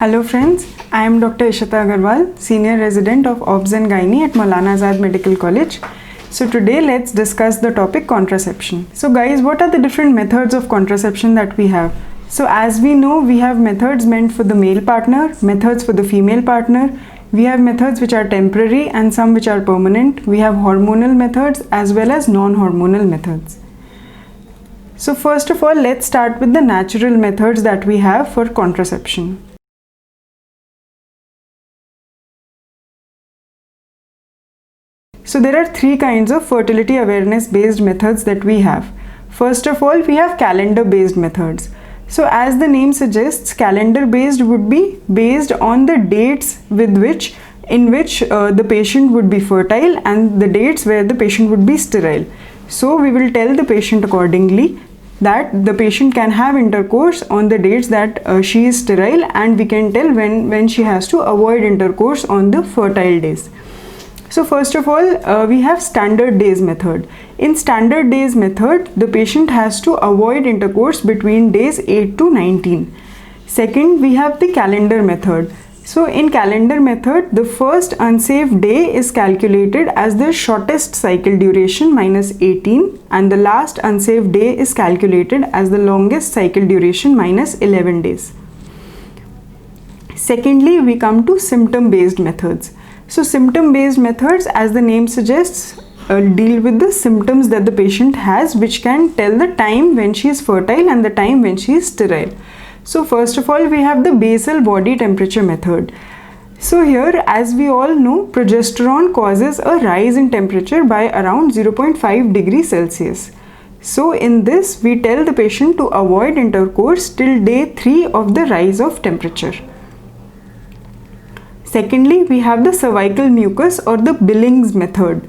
Hello friends, I am Dr. Ishita Agarwal, Senior Resident of Obs and Gynae at Maulana Azad Medical College. So today let's discuss the topic contraception. So guys, what are the different methods of contraception that we have? So as we know, we have methods meant for the male partner, methods for the female partner. We have methods which are temporary and some which are permanent. We have hormonal methods as well as non-hormonal methods. So first of all, let's start with the natural methods that we have for contraception. So there are three kinds of fertility awareness based methods that we have. First of all, we have calendar based methods. So as the name suggests, calendar based would be based on the dates in which the patient would be fertile and the dates where the patient would be sterile. So we will tell the patient accordingly that the patient can have intercourse on the dates that she is sterile, and we can tell when she has to avoid intercourse on the fertile days. So first of all, we have standard days method. In standard days method, the patient has to avoid intercourse between days 8 to 19. Second, we have the calendar method. So in calendar method, the first unsafe day is calculated as the shortest cycle duration minus 18, and the last unsafe day is calculated as the longest cycle duration minus 11 days. Secondly, we come to symptom based methods. So symptom based methods, as the name suggests, deal with the symptoms that the patient has, which can tell the time when she is fertile and the time when she is sterile. So first of all, we have the basal body temperature method. So here, as we all know, progesterone causes a rise in temperature by around 0.5 degrees Celsius. So in this, we tell the patient to avoid intercourse till day 3 of the rise of temperature. Secondly, we have the cervical mucus or the Billings method.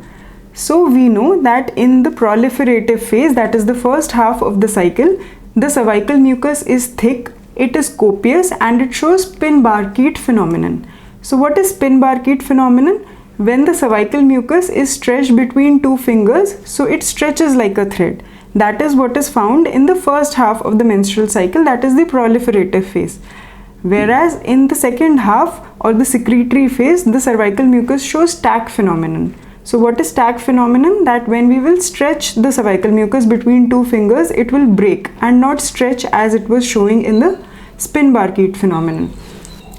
So we know that in the proliferative phase, that is the first half of the cycle, the cervical mucus is thick, it is copious, and it shows Pin-Barkett phenomenon. So what is Pin-Barkett phenomenon? When the cervical mucus is stretched between two fingers, so it stretches like a thread. That is what is found in the first half of the menstrual cycle, that is the proliferative phase. Whereas in the second half or the secretory phase, the cervical mucus shows Tack phenomenon. So what is Tack phenomenon? That when we will stretch the cervical mucus between two fingers, it will break and not stretch as it was showing in the Pin-Barkett phenomenon.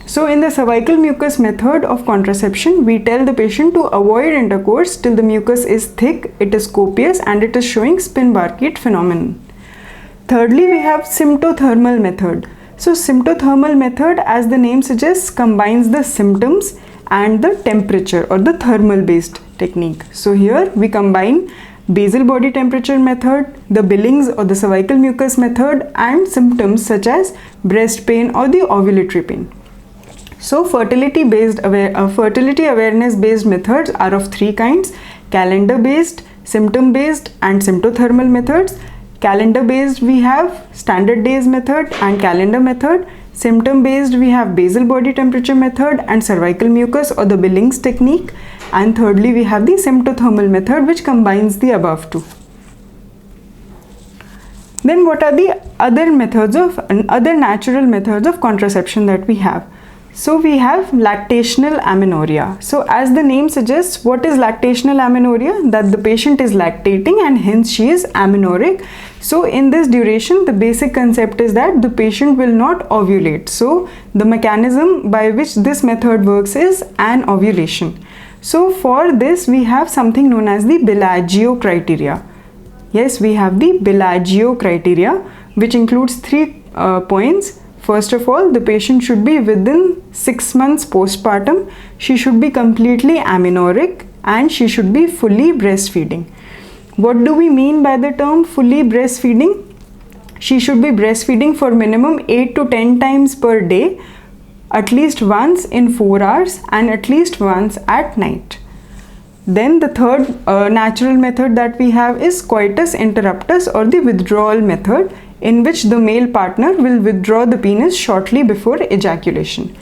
So in the cervical mucus method of contraception, we tell the patient to avoid intercourse till the mucus is thick, it is copious, and it is showing Pin-Barkett phenomenon. Thirdly, we have symptothermal method. So symptothermal method, as the name suggests, combines the symptoms and the temperature or the thermal based technique. So here we combine basal body temperature method, the Billings or the cervical mucus method, and symptoms such as breast pain or the ovulatory pain. So fertility awareness based methods are of three kinds: calendar based, symptom based, and symptothermal methods. Calendar based, we have standard days method and calendar method. Symptom based, we have basal body temperature method and cervical mucus or the Billings technique. And thirdly, we have the symptothermal method, which combines the above two. Then what are the other natural methods of contraception that we have? So we have lactational amenorrhea. So as the name suggests, what is lactational amenorrhea? That the patient is lactating and hence she is amenorrheic. So in this duration, the basic concept is that the patient will not ovulate. So the mechanism by which this method works is anovulation. So for this, we have something known as the Bellagio criteria. Yes, we have the Bellagio criteria, which includes 3 points. First of all, the patient should be within 6 months postpartum, she should be completely amenorrheic, and she should be fully breastfeeding. What do we mean by the term fully breastfeeding? She should be breastfeeding for minimum 8 to 10 times per day, at least once in 4 hours and at least once at night. Then the third natural method that we have is coitus interruptus or the withdrawal method, in which the male partner will withdraw the penis shortly before ejaculation.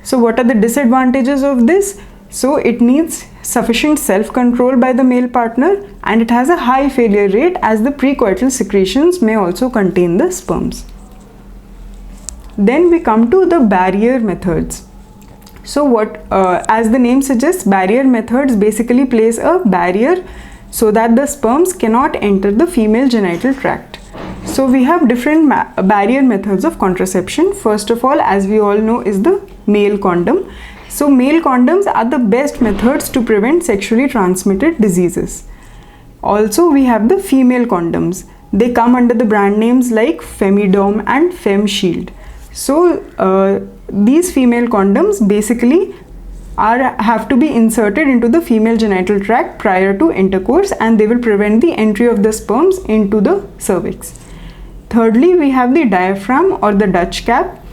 So what are the disadvantages of this? So it needs sufficient self-control by the male partner, and it has a high failure rate as the precoital secretions may also contain the sperms. Then we come to the barrier methods. So what, as the name suggests, barrier methods basically place a barrier so that the sperms cannot enter the female genital tract. So we have different barrier methods of contraception. First of all, as we all know, is the male condom. So male condoms are the best methods to prevent sexually transmitted diseases. Also, we have the female condoms. They come under the brand names like Femidom and FemShield. So these female condoms basically have to be inserted into the female genital tract prior to intercourse, and they will prevent the entry of the sperms into the cervix. Thirdly, we have the diaphragm or the Dutch cap.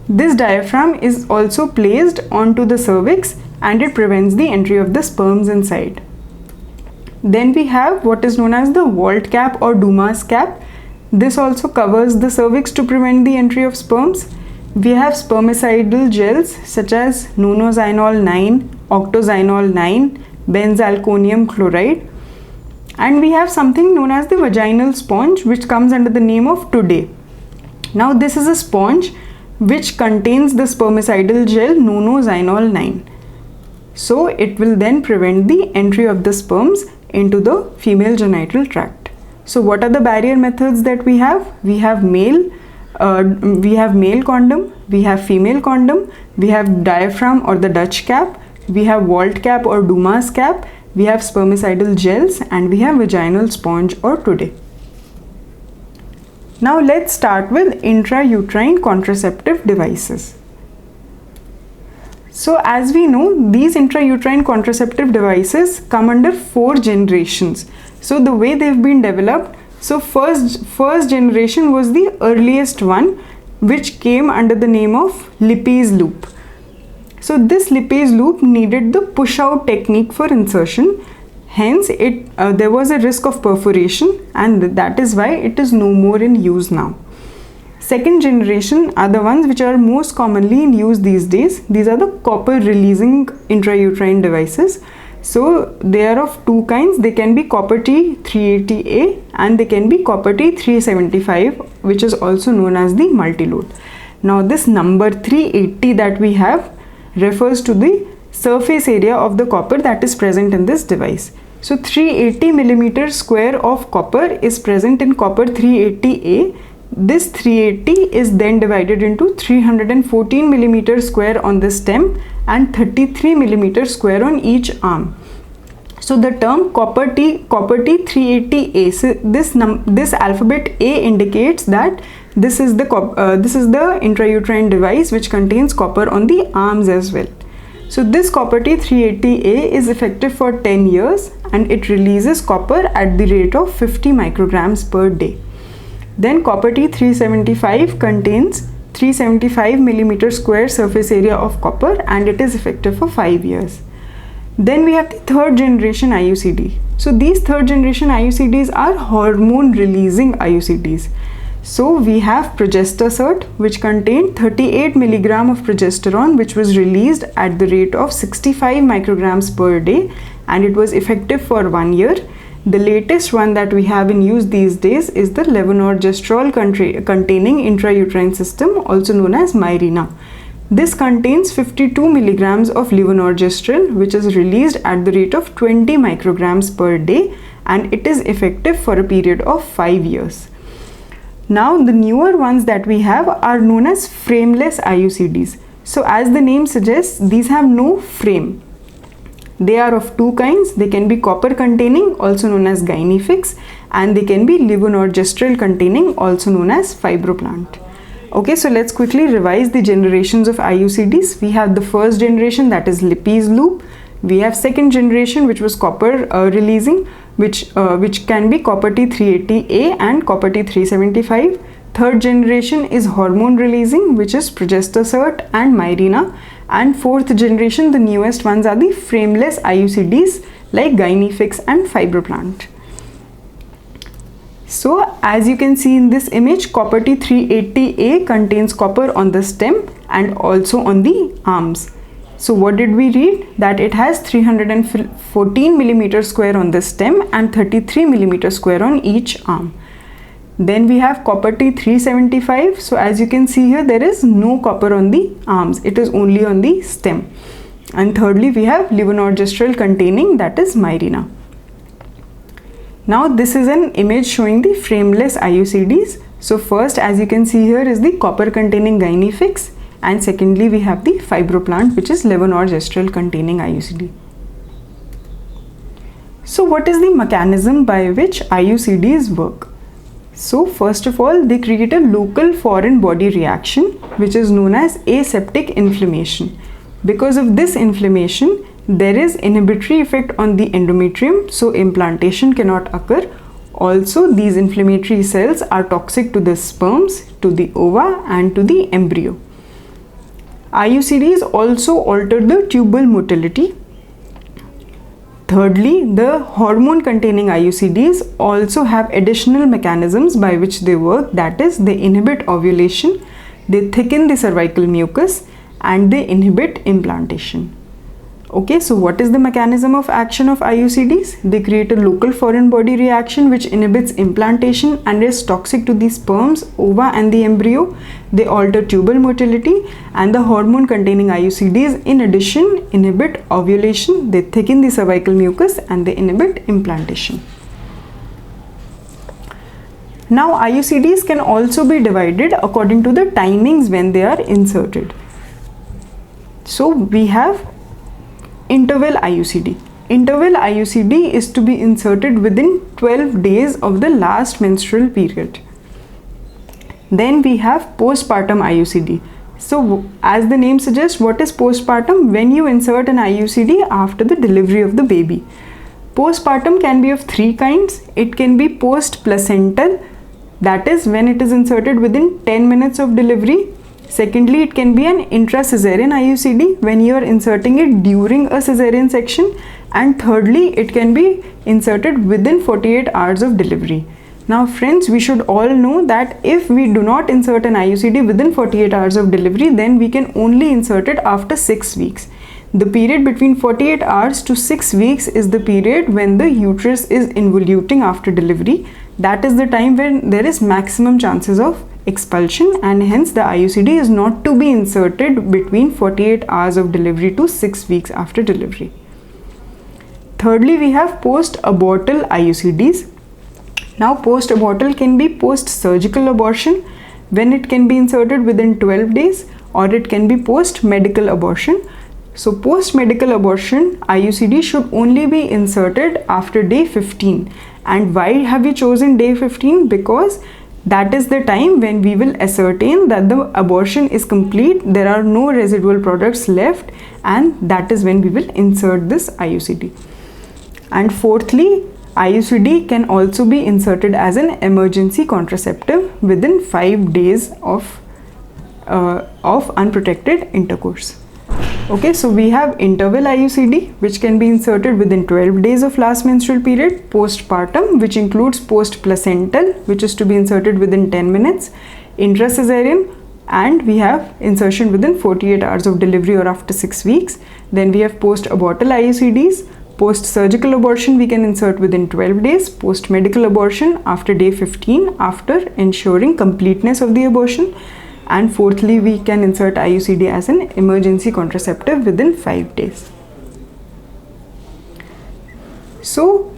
This diaphragm is also placed onto the cervix and it prevents the entry of the sperms inside. Then we have what is known as the Walt cap or Dumas cap. This also covers the cervix to prevent the entry of sperms. We have spermicidal gels such as nonoxynol 9, octoxynol 9, benzalkonium chloride. And we have something known as the vaginal sponge, which comes under the name of Today. Now this is a sponge which contains the spermicidal gel nonoxynol 9. So it will then prevent the entry of the sperms into the female genital tract. So what are the barrier methods that we have? We have male condom, we have female condom, we have diaphragm or the Dutch cap, we have Walt cap or Dumas cap, we have spermicidal gels, and we have vaginal sponge or Today. Now let's start with intrauterine contraceptive devices. So as we know, these intrauterine contraceptive devices come under 4 generations. So the way they've been developed, so first generation was the earliest one, which came under the name of Lippes loop. So this Lippes loop needed the push out technique for insertion. Hence there was a risk of perforation, and that is why it is no more in use now. Second generation are the ones which are most commonly in use these days. These are the copper releasing intrauterine devices. So they are of 2 kinds. They can be copper T 380A and they can be copper T 375, which is also known as the multi-load. Now this number 380 that we have refers to the surface area of the copper that is present in this device. So 380 millimeter square of copper is present in copper 380A. This 380 is then divided into 314 millimeter square on the stem and 33 millimeter square on each arm. So the term copper T 380A, so this alphabet A indicates that this is the intrauterine device which contains copper on the arms as well. So this copper T 380A is effective for 10 years and it releases copper at the rate of 50 micrograms per day. Then copper T 375 contains 375 millimeter square surface area of copper and it is effective for 5 years. Then we have the third generation IUCD. So these third generation IUCDs are hormone releasing IUCDs. So we have Progestacert, which contained 38 milligram of progesterone, which was released at the rate of 65 micrograms per day and it was effective for 1 year. The latest one that we have in use these days is the levonorgestrel containing intrauterine system, also known as Mirena. This contains 52 milligrams of levonorgestrel, which is released at the rate of 20 micrograms per day and it is effective for a period of 5 years. Now the newer ones that we have are known as frameless IUCDs. So as the name suggests, these have no frame. They are of 2 kinds. They can be copper containing, also known as Gynefix, and they can be levonorgestrel containing, also known as Fibroplant. Okay, so let's quickly revise the generations of IUCDs. We have the first generation, that is Lippes loop. We have second generation, which was copper releasing, which can be copper T 380A and copper T 375. Third generation is hormone releasing, which is Progestacert and Mirena. And fourth generation, the newest ones are the frameless IUCDs like Gynefix and Fibroplant. So as you can see in this image, copper T 380A contains copper on the stem and also on the arms. So what did we read? That it has 314 millimeter square on the stem and 33 millimeter square on each arm. Then we have copper T375. So as you can see here, there is no copper on the arms, it is only on the stem. And thirdly, we have levonorgestrel containing, that is Mirena. Now this is an image showing the frameless IUCDs. So first, as you can see here, is the copper containing Gynefix, and secondly we have the Fibroplant, which is levonorgestrel containing IUCD. So what is the mechanism by which IUCDs work? So first of all, they create a local foreign body reaction, which is known as aseptic inflammation. Because of this inflammation, there is inhibitory effect on the endometrium, so implantation cannot occur. Also, these inflammatory cells are toxic to the sperms, to the ova, and to the embryo. IUCDs also alter the tubal motility. Thirdly, the hormone containing IUCDs also have additional mechanisms by which they work, that is, they inhibit ovulation, they thicken the cervical mucus, and they inhibit implantation. Okay, so what is the mechanism of action of IUCDs? They create a local foreign body reaction which inhibits implantation and is toxic to the sperms, ova, and the embryo. They alter tubal motility, and the hormone containing IUCDs in addition inhibit ovulation, they thicken the cervical mucus, and they inhibit implantation. Now IUCDs can also be divided according to the timings when they are inserted. So we have interval IUCD. Interval IUCD is to be inserted within 12 days of the last menstrual period. Then we have postpartum IUCD. So as the name suggests, what is postpartum? When you insert an IUCD after the delivery of the baby. Postpartum can be of three kinds. It can be post-placental, that is when it is inserted within 10 minutes of delivery. Secondly, it can be an intracesarean IUCD when you are inserting it during a cesarean section. And thirdly, it can be inserted within 48 hours of delivery. Now friends, we should all know that if we do not insert an IUCD within 48 hours of delivery, then we can only insert it after 6 weeks. The period between 48 hours to 6 weeks is the period when the uterus is involuting after delivery. That is the time when there is maximum chances of expulsion, and hence the IUCD is not to be inserted between 48 hours of delivery to 6 weeks after delivery. Thirdly, we have post-abortal IUCDs. Now post-abortal can be post-surgical abortion when it can be inserted within 12 days, or it can be post-medical abortion. So post-medical abortion IUCD should only be inserted after day 15. And why have we chosen day 15? Because that is the time when we will ascertain that the abortion is complete, there are no residual products left, and that is when we will insert this IUCD. And fourthly, IUCD can also be inserted as an emergency contraceptive within 5 days of unprotected intercourse. Okay, so we have interval IUCD, which can be inserted within 12 days of last menstrual period, postpartum, which includes post-placental, which is to be inserted within 10 minutes, intracesarean, and we have insertion within 48 hours of delivery or after 6 weeks. Then we have post-abortal IUCDs. Post-surgical abortion we can insert within 12 days, post-medical abortion after day 15 after ensuring completeness of the abortion, and fourthly we can insert IUCD as an emergency contraceptive within 5 days. So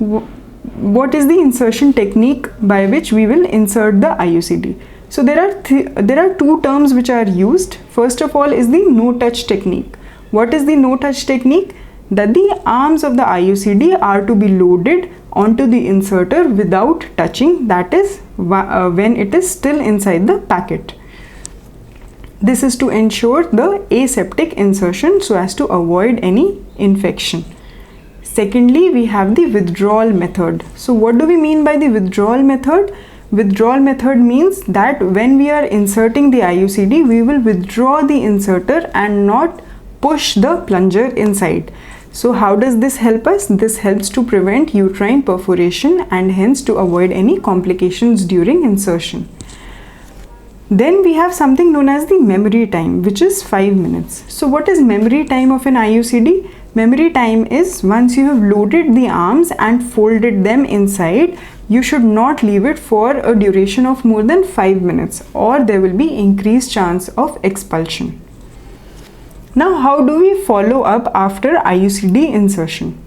what is the insertion technique by which we will insert the IUCD? So there are two terms which are used. First of all is the no-touch technique. What is the no-touch technique? That the arms of the IUCD are to be loaded onto the inserter without touching, that is when it is still inside the packet. This is to ensure the aseptic insertion so as to avoid any infection. Secondly, we have the withdrawal method. So what do we mean by the withdrawal method? Withdrawal method means that when we are inserting the IUCD, we will withdraw the inserter and not push the plunger inside. So how does this help us? This helps to prevent uterine perforation and hence to avoid any complications during insertion. Then we have something known as the memory time, which is 5 minutes. So what is memory time of an IUCD? Memory time is once you have loaded the arms and folded them inside, you should not leave it for a duration of more than 5 minutes, or there will be increased chance of expulsion. Now, how do we follow up after IUCD insertion?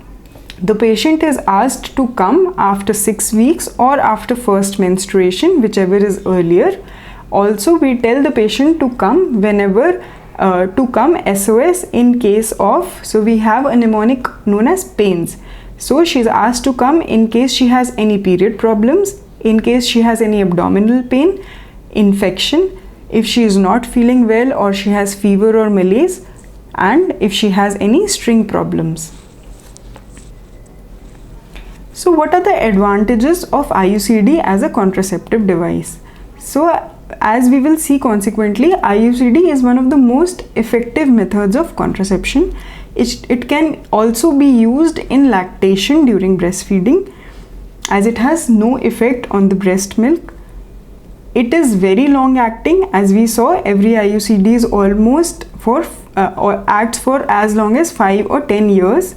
The patient is asked to come after 6 weeks or after first menstruation, whichever is earlier. Also, we tell the patient to come whenever SOS in case of, so we have a mnemonic known as pains. So she's asked to come in case she has any period problems, in case she has any abdominal pain, infection, if she is not feeling well or she has fever or malaise, and if she has any string problems. So what are the advantages of IUCD as a contraceptive device? So as we will see consequently, IUCD is one of the most effective methods of contraception. It can also be used in lactation during breastfeeding, as it has no effect on the breast milk. It is very long acting. As we saw, every IUCD is almost or acts for as long as 5 or 10 years.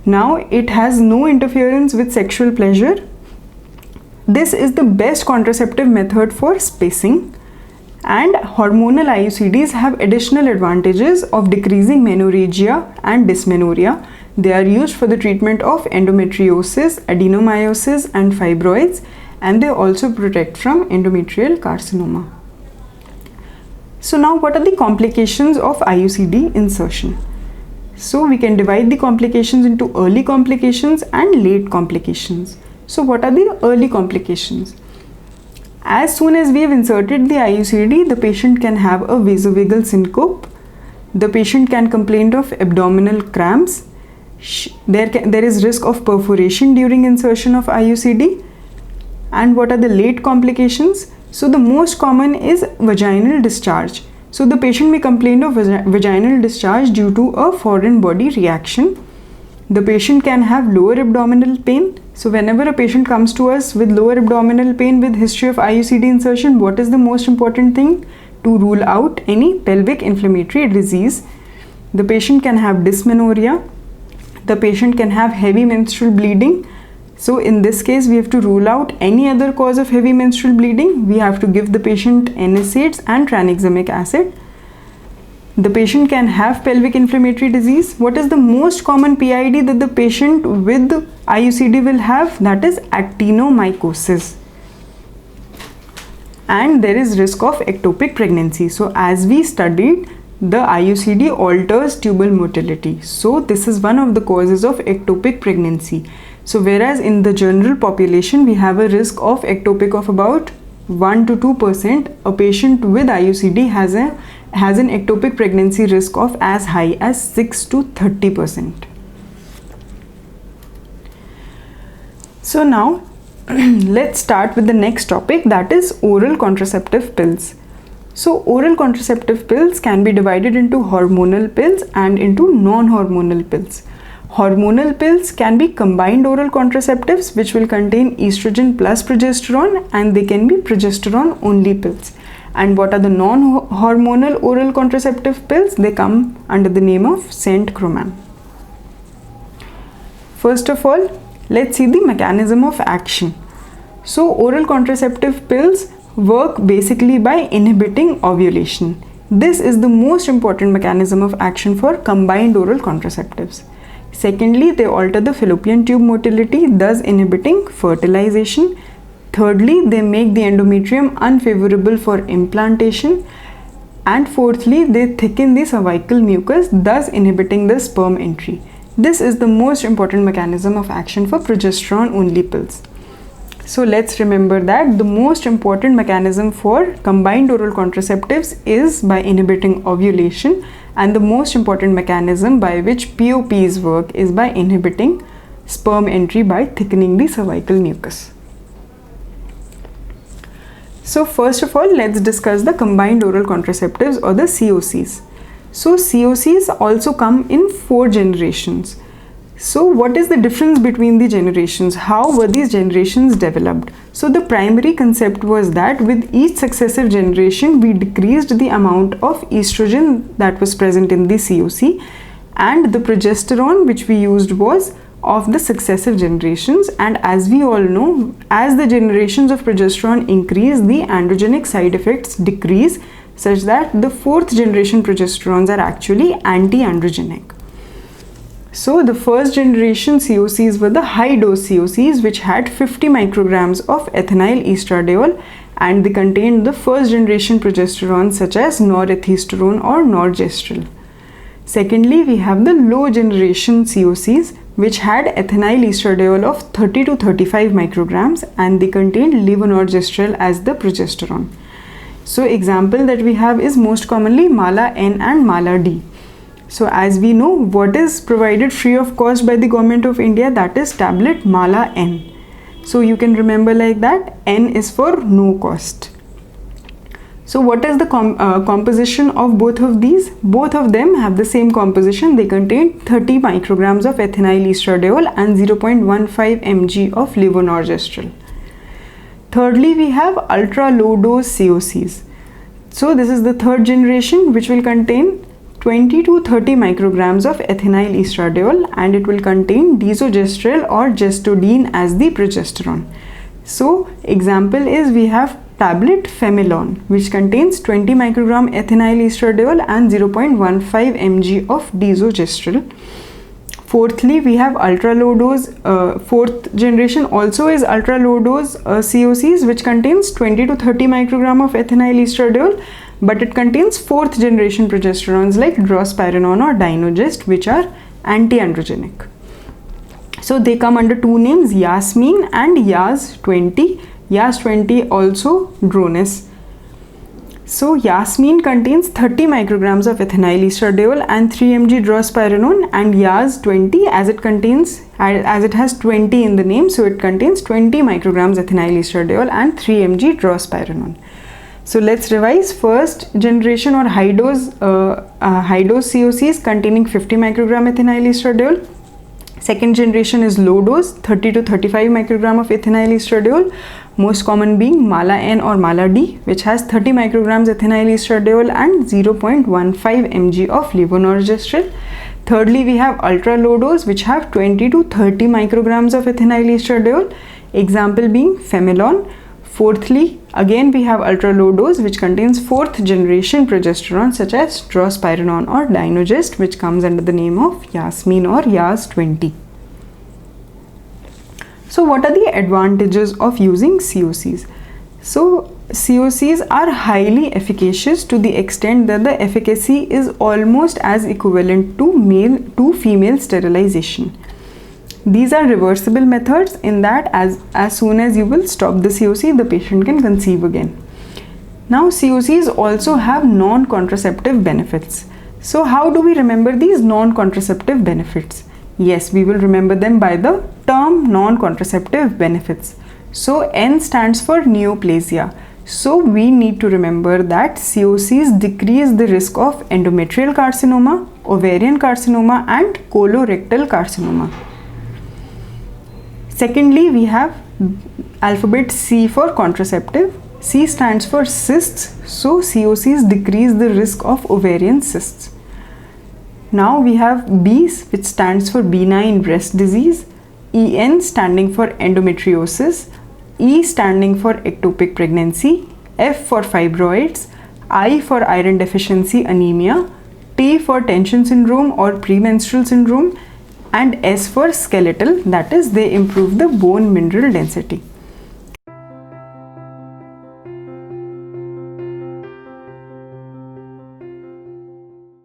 Now it has no interference with sexual pleasure. This is the best contraceptive method for spacing, and hormonal IUCDs have additional advantages of decreasing menorrhagia and dysmenorrhea. They are used for the treatment of endometriosis, adenomyosis and fibroids, and they also protect from endometrial carcinoma. So now, what are the complications of IUCD insertion? So we can divide the complications into early complications and late complications. So what are the early complications? As soon as we have inserted the IUCD, the patient can have a vasovagal syncope. The patient can complain of abdominal cramps. There is risk of perforation during insertion of IUCD. And what are the late complications? So the most common is vaginal discharge. So the patient may complain of vaginal discharge due to a foreign body reaction. The patient can have lower abdominal pain. So whenever a patient comes to us with lower abdominal pain with history of IUCD insertion, what is the most important thing? To rule out any pelvic inflammatory disease. The patient can have dysmenorrhea. The patient can have heavy menstrual bleeding. So in this case, we have to rule out any other cause of heavy menstrual bleeding. We have to give the patient NSAIDs and tranexamic acid. The patient can have pelvic inflammatory disease. What is the most common PID that the patient with IUCD will have? That is actinomycosis. And there is risk of ectopic pregnancy. So as we studied, the IUCD alters tubal motility. So this is one of the causes of ectopic pregnancy. So whereas in the general population, we have a risk of ectopic of about 1 to 2%, a patient with IUCD has an ectopic pregnancy risk of as high as 6 to 30%. So now let's start with the next topic, that is oral contraceptive pills. So oral contraceptive pills can be divided into hormonal pills and into non-hormonal pills. Hormonal pills can be combined oral contraceptives which will contain estrogen plus progesterone, and they can be progesterone only pills. And what are the non-hormonal oral contraceptive pills? They come under the name of Centromam. First of all, let's see the mechanism of action. So oral contraceptive pills work basically by inhibiting ovulation. This is the most important mechanism of action for combined oral contraceptives. Secondly, they alter the fallopian tube motility, thus inhibiting fertilization. Thirdly, they make the endometrium unfavorable for implantation. And fourthly, they thicken the cervical mucus, thus inhibiting the sperm entry. This is the most important mechanism of action for progesterone only pills. So let's remember that the most important mechanism for combined oral contraceptives is by inhibiting ovulation, and the most important mechanism by which POPs work is by inhibiting sperm entry by thickening the cervical mucus. So first of all, let's discuss the combined oral contraceptives or the COCs. So COCs also come in 4 generations. So what is the difference between the generations? How were these generations developed? So the primary concept was that with each successive generation, we decreased the amount of estrogen that was present in the COC, and the progesterone which we used was of the successive generations, and as we all know, as the generations of progesterone increase, the androgenic side effects decrease, such that the fourth generation progesterones are actually anti-androgenic. So the first generation COCs were the high dose COCs, which had 50 micrograms of ethinyl estradiol, and they contained the first generation progesterones such as norethisterone or norgestrel. Secondly, we have the low generation COCs, which had ethinyl estradiol of 30 to 35 micrograms, and they contained levonorgestrel as the progesterone. So example that we have is most commonly Mala N and Mala D. So as we know, what is provided free of cost by the government of India, that is tablet Mala N. So you can remember like that, N is for no cost. So what is the composition of both of these? Both of them have the same composition. They contain 30 micrograms of ethinyl estradiol and 0.15 mg of levonorgestrel. Thirdly, we have ultra low dose COCs. So this is the third generation, which will contain 20 to 30 micrograms of ethinyl estradiol, and it will contain desogestrel or gestodine as the progesterone. So example is we have tablet Femilon, which contains 20 microgram ethinyl estradiol and 0.15 mg of desogestrel. Fourthly, we have ultra low dose, fourth generation also is ultra low dose COCs, which contains 20 to 30 microgram of ethinyl estradiol, but it contains fourth generation progesterones like drospirenone or Dynogest, which are anti-androgenic. So they come under two names, Yasmin and Yas 20. Yas 20 also Drones. So Yasmin contains 30 micrograms of ethinyl estradiol and 3 mg drospirenone, and Yas 20 as it has 20 in the name, so it contains 20 micrograms ethinyl estradiol and 3 mg drospirenone. So let's revise. First generation or high dose COCs containing 50 microgram ethinyl estradiol. Second generation is low dose, 30 to 35 microgram of ethinyl estradiol, most common being Mala N or Mala D, which has 30 micrograms ethinyl estradiol and 0.15 mg of levonorgestrel. Thirdly, we have ultra low dose, which have 20 to 30 micrograms of ethinyl estradiol, example being Femilon. Fourthly, again we have ultra low dose, which contains fourth generation progesterone such as drospirenone or Dynogest, which comes under the name of Yasmin or Yas 20. So what are the advantages of using COCs? So COCs are highly efficacious to the extent that the efficacy is almost as equivalent to male to female sterilization. These are reversible methods in that as soon as you will stop the COC, the patient can conceive again. Now COCs also have non-contraceptive benefits. So how do we remember these non-contraceptive benefits? Yes, we will remember them by the term non-contraceptive benefits. So N stands for neoplasia. So we need to remember that COCs decrease the risk of endometrial carcinoma, ovarian carcinoma and colorectal carcinoma. Secondly, we have alphabet C for contraceptive. C stands for cysts. So COCs decrease the risk of ovarian cysts. Now we have B, which stands for benign breast disease, EN standing for endometriosis, E standing for ectopic pregnancy, F for fibroids, I for iron deficiency anemia, T for tension syndrome or premenstrual syndrome, and S for skeletal, that is they improve the bone mineral density.